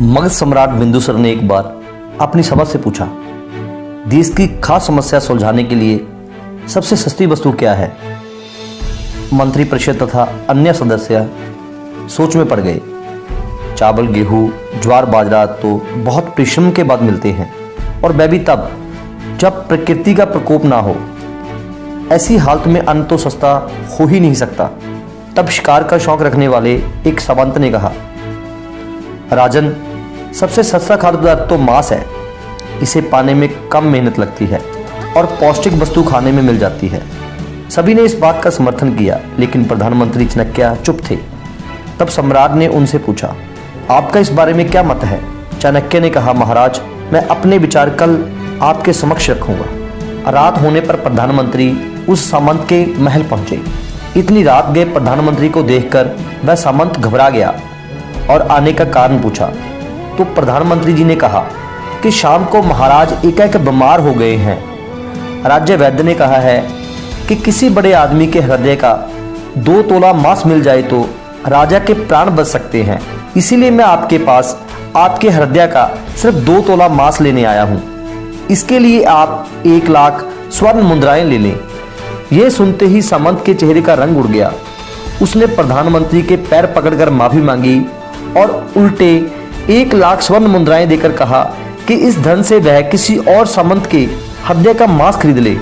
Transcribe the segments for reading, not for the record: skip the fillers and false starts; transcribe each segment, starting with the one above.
मगध सम्राट बिंदुसार ने एक बार अपनी सभा से पूछा, देश की खास समस्या सुलझाने के लिए सबसे सस्ती वस्तु क्या है। मंत्रिपरिषद तथा अन्य सदस्य सोच में पड़ गए। चावल, गेहूं, ज्वार, बाजरा तो बहुत परिश्रम के बाद मिलते हैं और वह भी तब जब प्रकृति का प्रकोप ना हो। ऐसी हालत में अन्न तो सस्ता हो ही नहीं सकता। तब शिकार का शौक रखने वाले एक सामंत ने कहा, राजन, सबसे सस्ता खाद्य पदार्थ तो मांस है। इसे पाने में कम मेहनत लगती है और पौष्टिक वस्तु खाने में मिल जाती है। सभी ने इस बात का समर्थन किया, लेकिन प्रधानमंत्री चाणक्य चुप थे। तब सम्राट ने उनसे पूछा, आपका इस बारे में क्या मत है। चाणक्य ने कहा, महाराज, मैं अपने विचार कल आपके समक्ष रखूंगा। रात होने पर प्रधानमंत्री उस सामंत के महल पहुंचे। इतनी रात गए प्रधानमंत्री को देखकर वह सामंत घबरा गया और आने का कारण पूछा। तो प्रधानमंत्री जी ने कहा कि शाम को महाराज एकाएक बीमार हो गए हैं। राज्य वैद्य ने कहा है कि किसी बड़े आदमी के हृदय का 2 तोला मांस मिल जाए तो राजा के प्राण बच सकते हैं। इसीलिए मैं आपके पास आपके हृदय का सिर्फ 2 तोला मांस लेने आया हूँ। इसके लिए आप 1 लाख स्वर्ण मुद्राएं ले लें। यह सुनते ही सामंत के चेहरे का रंग उड़ गया। उसने प्रधानमंत्री के पैर पकड़कर माफी मांगी और उल्टे 1 लाख स्वर्ण मुद्राएं देकर कहा कि इस धन से वह किसी और सामंत के हृदय का मांस खरीद ले।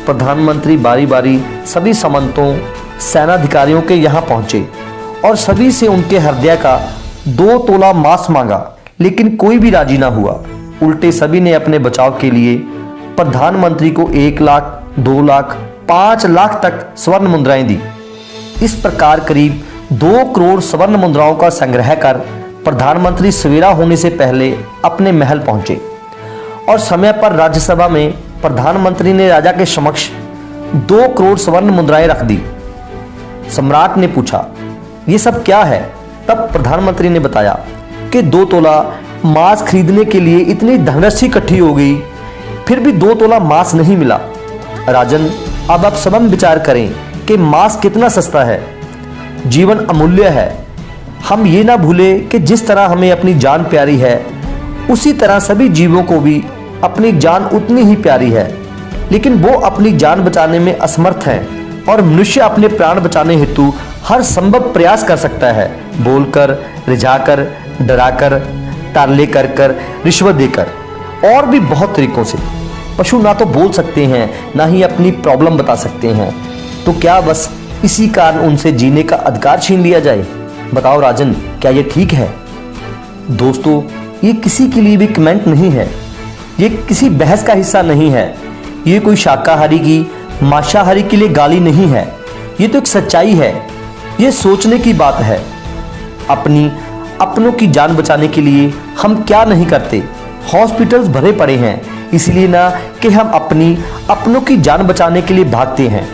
प्रधानमंत्री बारी बारी सभी सामंतों, सेनाधिकारियों के यहाँ पहुंचे और सभी से उनके हृदय का 2 तोला मांस मांगा, लेकिन कोई भी राजी ना हुआ। उल्टे सभी ने अपने बचाव के लिए प्रधानमंत्री को 1 लाख, 2 लाख, 5 लाख तक स्वर्ण मुद्राएं दी। इस प्रकार करीब 2 करोड़ स्वर्ण मुद्राओं का संग्रह कर प्रधानमंत्री सवेरा होने से पहले अपने महल पहुंचे और समय पर राज्यसभा में प्रधानमंत्री ने राजा के समक्ष 2 करोड़ स्वर्ण मुद्राएं रख दी। सम्राट ने पूछा, ये सब क्या है। तब प्रधानमंत्री ने बताया कि 2 तोला मांस खरीदने के लिए इतनी धनराशि इकट्ठी हो गई, फिर भी 2 तोला मांस नहीं मिला। राजन, अब आप स्वयं विचार करें कि मांस कितना सस्ता है। जीवन अमूल्य है। हम ये ना भूलें कि जिस तरह हमें अपनी जान प्यारी है, उसी तरह सभी जीवों को भी अपनी जान उतनी ही प्यारी है, लेकिन वो अपनी जान बचाने में असमर्थ हैं और मनुष्य अपने प्राण बचाने हेतु हर संभव प्रयास कर सकता है, बोलकर, रिझाकर, डराकर, टाले कर कर, रिश्वत देकर और भी बहुत तरीकों से। पशु ना तो बोल सकते हैं, ना ही अपनी प्रॉब्लम बता सकते हैं, तो क्या बस इसी कारण उनसे जीने का अधिकार छीन लिया जाए। बताओ राजन, क्या ये ठीक है। दोस्तों, ये किसी के लिए भी कमेंट नहीं है, ये किसी बहस का हिस्सा नहीं है, ये कोई शाकाहारी की मांसाहारी के लिए गाली नहीं है। ये तो एक सच्चाई है, ये सोचने की बात है। अपनों की जान बचाने के लिए हम क्या नहीं करते। हॉस्पिटल्स भरे पड़े हैं, इसलिए ना कि हम अपनों की जान बचाने के लिए भागते हैं,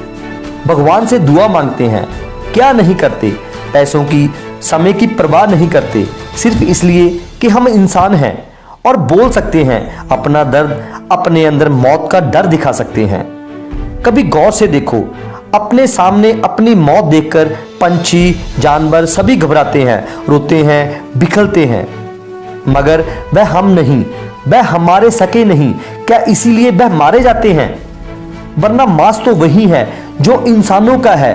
भगवान से दुआ मांगते हैं। क्या नहीं करते, पैसों की, समय की परवाह नहीं करते, सिर्फ इसलिए कि हम इंसान हैं और बोल सकते हैं अपना दर्द, अपने अंदर मौत का डर दिखा सकते हैं। कभी गौर से देखो, अपने सामने अपनी मौत देखकर पंछी, जानवर सभी घबराते हैं, रोते हैं, बिखरते हैं, मगर वह हम नहीं, वह हमारे सके नहीं। क्या इसीलिए वह मारे जाते हैं? वरना मांस तो वही है जो इंसानों का है,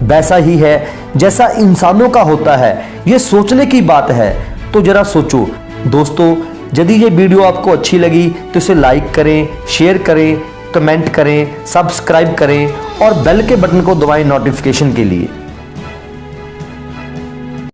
वैसा ही है जैसा इंसानों का होता है। यह सोचने की बात है। तो जरा सोचो दोस्तों, यदि ये वीडियो आपको अच्छी लगी तो इसे लाइक करें, शेयर करें, कमेंट करें, सब्सक्राइब करें और बेल के बटन को दबाएं नोटिफिकेशन के लिए।